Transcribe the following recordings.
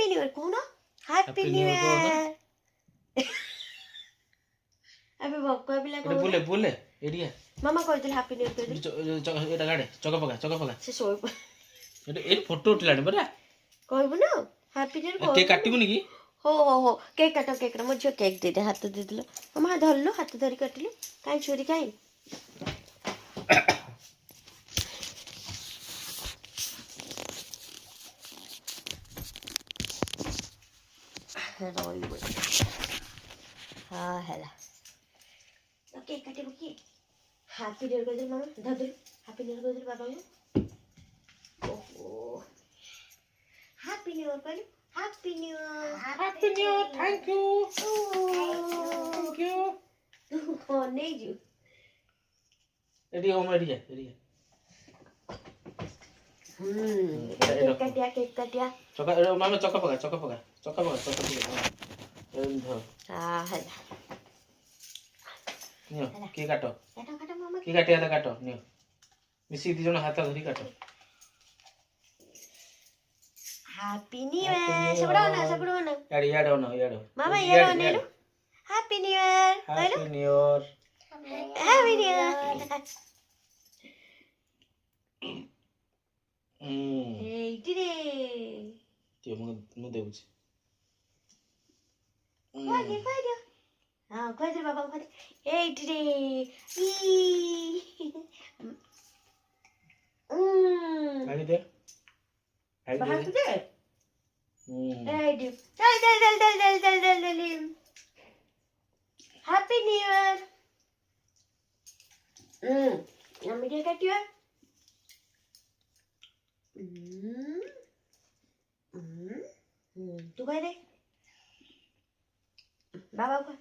happy new year କହୁନ happy new year ଏବେ ଭକୁଆ ପିଲା ଏଟା ବୁଲେ ବୁଲେ ଏଡିଆ ମାମା କହିଥିଲେ ହ୍ୟାପି ନ୍ୟୁ ଇୟର କହିଥିଲେ ଏଟା ଗାଡେ ଚକ ପକା ସେ ଶୋଇ ଏଟା ଏ ଫଟୋ ଉଠିଲାଣି ପରା କହିବୁ ନା ହ୍ୟାପି ନ୍ୟୁ ଇୟର କେକ୍ କାଟିବୁନି କି हो केक काट मो झील केक दे दे हाथ दे दिल मामा धरलु हाथ धरी काटिलु कहीं छुरी कहीं हाँ है केक काटे कि हैप्पी न्यू ईयर कहते मामा धर हैप्पी न्यू ईयर कहते बाबा ओहो हैप्पी न्यू ईयर कहलु happy new year thank you तू कौन नहीं जू एडी ओम एडी केक काटिया चका मामा चका पका हाँ है नियो के काटो काटो मामा के काटिया था काटो नियो मिसी दी जण हाथ धरी काटो हैप्पी न्यू ईयर सबड़ो ना याडो मामा याडो नेलो happy new year happy new year happy new year एइटी रे त्यो मु देउछि खोइ हां खोइ दे बाबा खोइ एइटी रे आगे दे बाहर दे एइटी चल हैप्पी न्यू ईयर मम्मी के काटियो तू कह दे बाबा को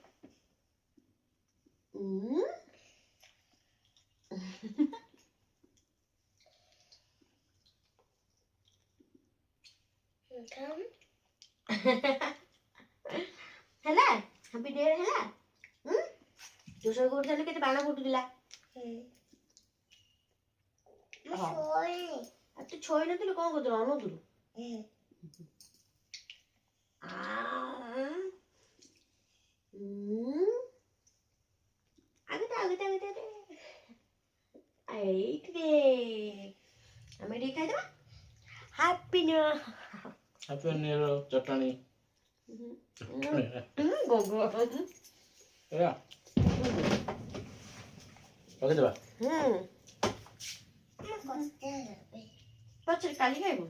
ହେଲା ହାପି ନ୍ୟୁ ଇୟର ହେଲା ତୁ ସବୁ କରୁଥିଲେ କେତେ ବାଣ ଫୁଟୁଥିଲା ତୁ ଛୋଇ ନଥିଲୁ କଣ କରୁଥିଲୁ ଅନଉଥିଲୁ ଆଗେ ଏଇଥିରେ ଆମେ ଟିକେ ଖାଇଦେବା ହାପି ନ୍ୟୁ ଇୟର ଚଟଣି ଗୋଗୋ ଏରା ପକେଇଦେବା ପଛରେ କାଲି ଖାଇବୁ